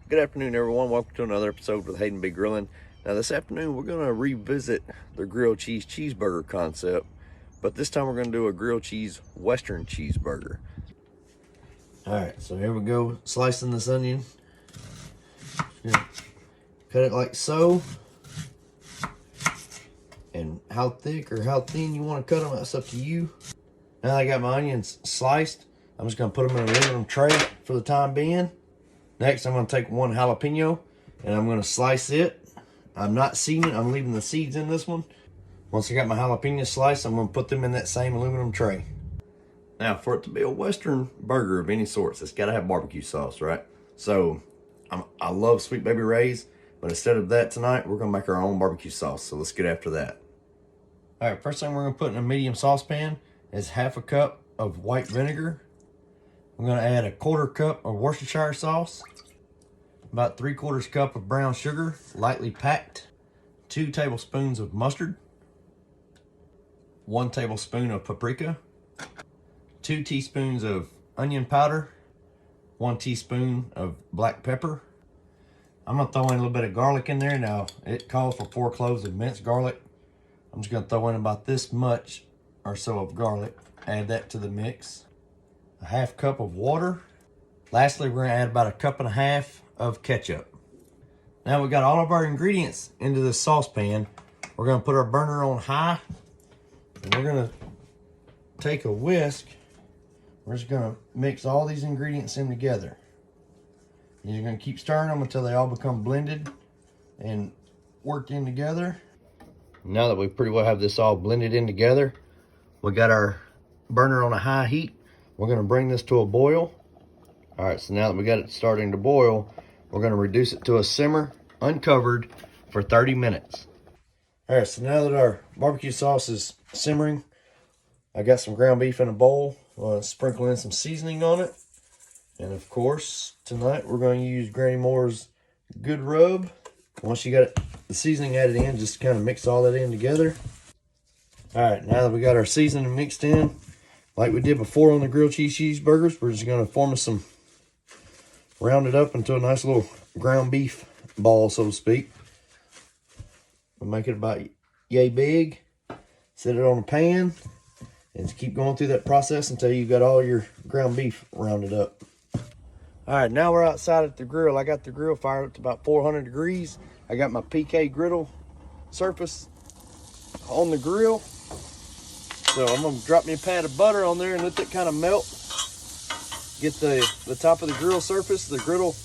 Good afternoon, everyone. Welcome to another episode with Hayden B. Grilling. Now, this afternoon, we're going to revisit the grilled cheese cheeseburger concept, but this time we're going to do a grilled cheese Western cheeseburger. All right, so here we go, slicing this onion. Cut it like so. And how thick or how thin you want to cut them, that's up to you. Now that I got my onions sliced, I'm just going to put them in a aluminum tray for the time being. Next, I'm going to take one jalapeno and I'm going to slice it. I'm not seeding it, I'm leaving the seeds in this one. Once I got my jalapeno sliced, I'm going to put them in that same aluminum tray. Now, for it to be a Western burger of any sorts, it's got to have barbecue sauce, right? So, I love Sweet Baby Ray's, but instead of that tonight, we're going to make our own barbecue sauce. So let's get after that. All right, first thing we're going to put in a medium saucepan is half a cup of white vinegar. I'm going to add a 1/4 cup of Worcestershire sauce, about 3/4 cup of brown sugar, lightly packed, 2 tablespoons of mustard, 1 tablespoon of paprika, 2 teaspoons of onion powder, 1 teaspoon of black pepper. I'm going to throw in a little bit of garlic in there. Now, it calls for 4 cloves of minced garlic. I'm just going to throw in about this much or so of garlic. Add that to the mix. A 1/2 cup of water. Lastly, we're going to add about 1.5 cups of ketchup. Now we got all of our ingredients into this saucepan. We're going to put our burner on high, and we're going to take a whisk. We're just going to mix all these ingredients in together. And you're going to keep stirring them until they all become blended and worked in together. Now that we pretty well have this all blended in together, we got our burner on a high heat. We're going to bring this to a boil. All right, so now that we got it starting to boil, we're going to reduce it to a simmer, uncovered, for 30 minutes. All right, so now that our barbecue sauce is simmering, I got some ground beef in a bowl. I'll sprinkle in some seasoning on it. And of course, tonight we're going to use Granny Moore's Good Rub. Once you got the seasoning added in, just kind of mix all that in together. All right, now that we got our seasoning mixed in, like we did before on the grilled cheese cheeseburgers, we're just going to form some, round it up into a nice little ground beef ball, so to speak. We'll make it about yay big. Set it on a pan and just keep going through that process until you've got all your ground beef rounded up. All right, now we're outside at the grill. I got the grill fired up to about 400 degrees. I got my PK griddle surface on the grill. So I'm gonna drop me a pat of butter on there and let that kind of melt. Get the top of the grill surface, the griddle,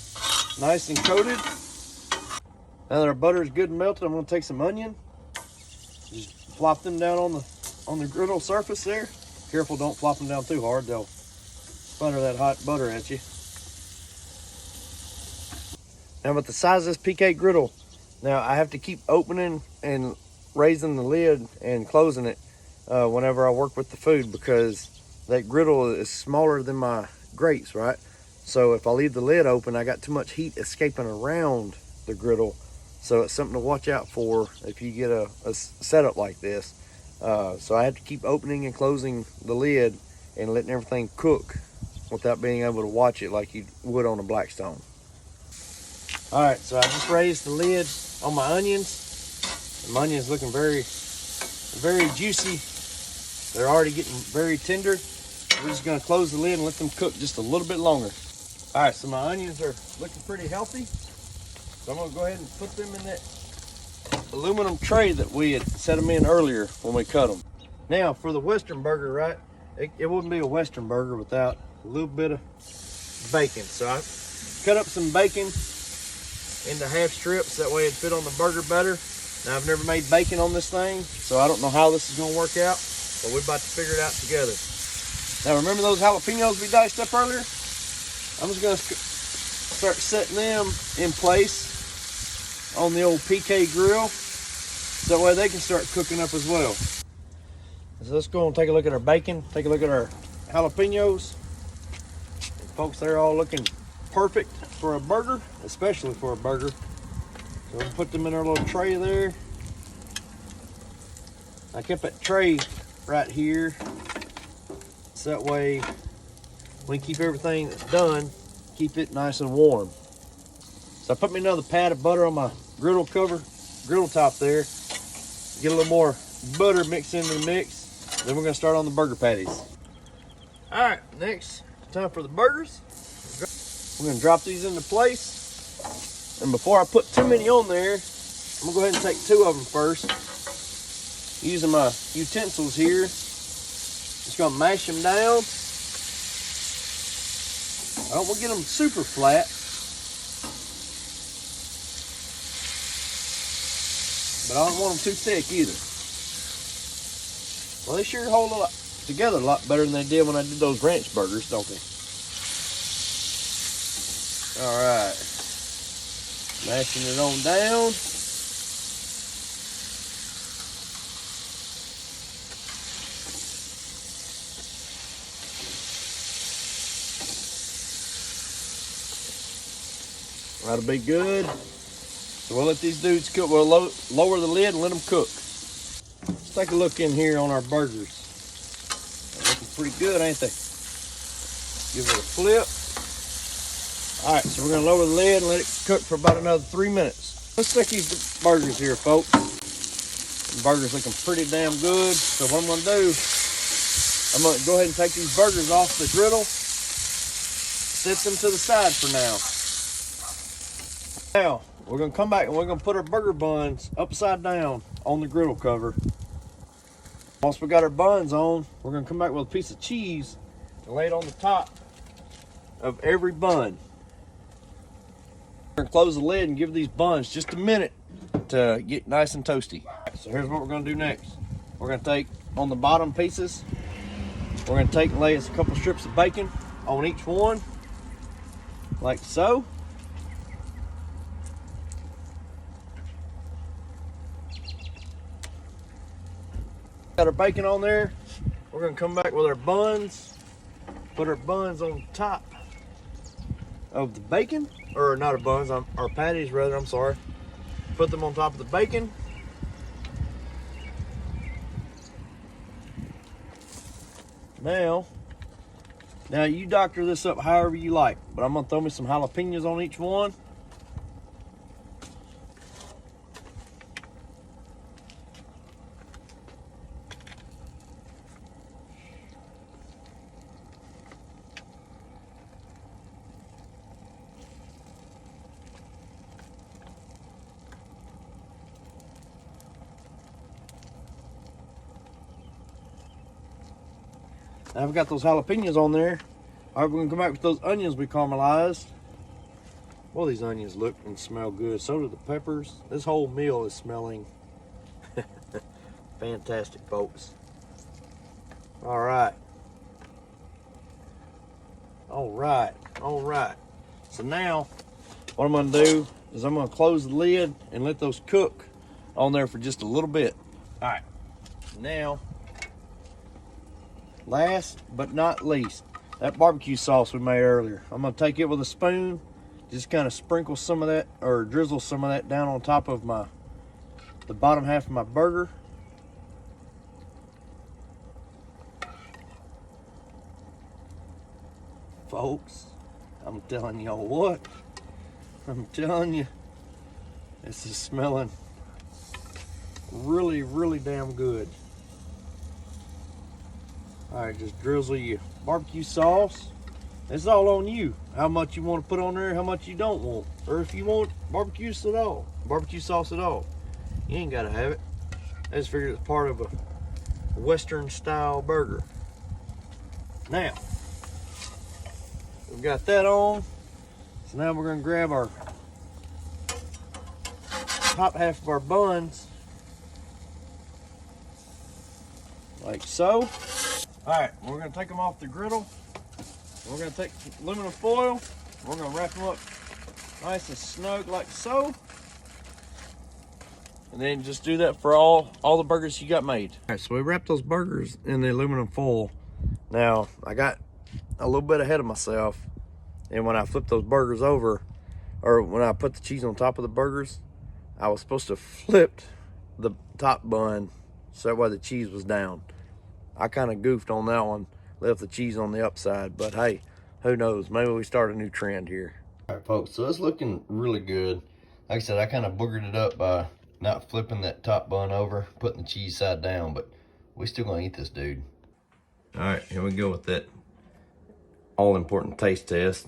nice and coated. Now that our butter is good and melted, I'm gonna take some onion. Just flop them down on the griddle surface there. Careful, don't flop them down too hard. They'll sputter that hot butter at you. Now with the size of this PK griddle, now I have to keep opening and raising the lid and closing it whenever I work with the food, because that griddle is smaller than my grates, right? So if I leave the lid open, I got too much heat escaping around the griddle. So it's something to watch out for if you get a setup like this. So I have to keep opening and closing the lid and letting everything cook without being able to watch it like you would on a Blackstone. All right, so I just raised the lid on my onions. My onions looking very, very juicy. They're already getting very tender. We're just gonna close the lid and let them cook just a little bit longer. All right, so my onions are looking pretty healthy. So I'm gonna go ahead and put them in that aluminum tray that we had set them in earlier when we cut them. Now for the Western burger, right? It wouldn't be a Western burger without a little bit of bacon. So I cut up some bacon into half strips. That way it'd fit on the burger better. Now I've never made bacon on this thing, so I don't know how this is gonna work out, but we're about to figure it out together. Now remember those jalapenos we diced up earlier? I'm just gonna start setting them in place on the old PK grill, so that way they can start cooking up as well. So let's go and take a look at our bacon, take a look at our jalapenos. And folks, they're all looking perfect for a burger, especially for a burger. So we'll put them in our little tray there. I kept that tray right here, so that way we keep everything that's done, keep it nice and warm. So I put me another pat of butter on my griddle top there. Get a little more butter mixed into the mix. Then we're gonna start on the burger patties. All right, next, time for the burgers. We're gonna drop these into place. And before I put too many on there, I'm gonna go ahead and take 2 of them first. Using my utensils here. Just gonna mash them down. I don't want to get them super flat. But I don't want them too thick either. Well, they sure hold together a lot better than they did when I did those ranch burgers, don't they? All right. Mashing it on down. That'll be good. So we'll let these dudes cook. We'll lower the lid and let them cook. Let's take a look in here on our burgers. They're looking pretty good, ain't they? Give it a flip. All right, so we're gonna lower the lid and let it cook for about another 3 minutes. Let's stick these burgers here, folks. The burgers looking pretty damn good. So what I'm gonna do, I'm gonna go ahead and take these burgers off the griddle, set them to the side for now. Now, we're gonna come back and we're gonna put our burger buns upside down on the griddle cover. Once we got our buns on, we're gonna come back with a piece of cheese and lay it on the top of every bun. We're gonna close the lid and give these buns just a minute to get nice and toasty. So here's what we're gonna do next. We're gonna take on the bottom pieces, we're gonna take and lay us a couple strips of bacon on each one, like so. Got our bacon on there. We're gonna come back with our buns, put our buns on top of the bacon, or not our buns, our patties rather, I'm sorry. Put them on top of the bacon. Now you doctor this up however you like, but I'm gonna throw me some jalapenos on each one. Now I've got those jalapenos on there. All right, we're gonna come back with those onions we caramelized. Well, these onions look and smell good. So do the peppers. This whole meal is smelling fantastic, folks. All right. All right. So now, what I'm gonna do is I'm gonna close the lid and let those cook on there for just a little bit. All right. Now, last but not least, that barbecue sauce we made earlier. I'm gonna take it with a spoon, just kind of sprinkle some of that, or drizzle some of that down on top of the bottom half of my burger. Folks, I'm telling y'all what, I'm telling you, this is smelling really, really damn good. All right, just drizzle your barbecue sauce. It's all on you. How much you want to put on there, how much you don't want. Or if you want barbecue sauce at all. You ain't gotta have it. I just figured it's part of a Western style burger. Now, we've got that on. So now we're gonna grab our top half of our buns, like so. All right, we're gonna take them off the griddle. We're gonna take aluminum foil. We're gonna wrap them up nice and snug like so. And then just do that for all the burgers you got made. All right, so we wrapped those burgers in the aluminum foil. Now, I got a little bit ahead of myself. And when I flipped those burgers over, or when I put the cheese on top of the burgers, I was supposed to flip the top bun so that way the cheese was down. I kind of goofed on that one, left the cheese on the upside, but hey, who knows? Maybe we start a new trend here. All right, folks, so it's looking really good. Like I said, I kind of boogered it up by not flipping that top bun over, putting the cheese side down, but we still gonna eat this dude. All right, here we go with that all-important taste test.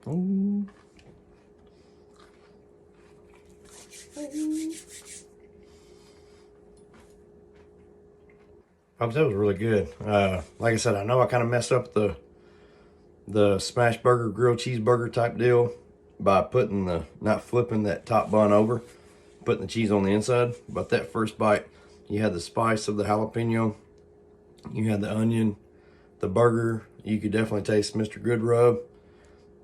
Ooh. That was really good. Like I said, I know I kind of messed up the smash burger, grilled cheeseburger type deal by not flipping that top bun over, putting the cheese on the inside. But that first bite, you had the spice of the jalapeno, you had the onion, the burger. You could definitely taste Mr. Good Rub.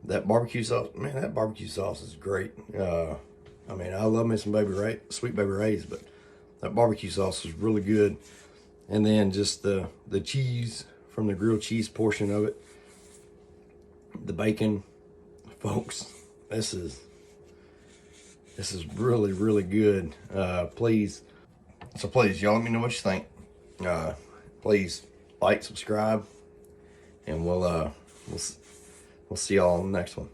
That barbecue sauce, man, that barbecue sauce is great. I mean, I love me some Sweet Baby Ray's, but that barbecue sauce is really good. And then just the cheese from the grilled cheese portion of it. The bacon, folks, this is really, really good. Please, y'all let me know what you think. Please like, subscribe, and we'll see y'all on the next one.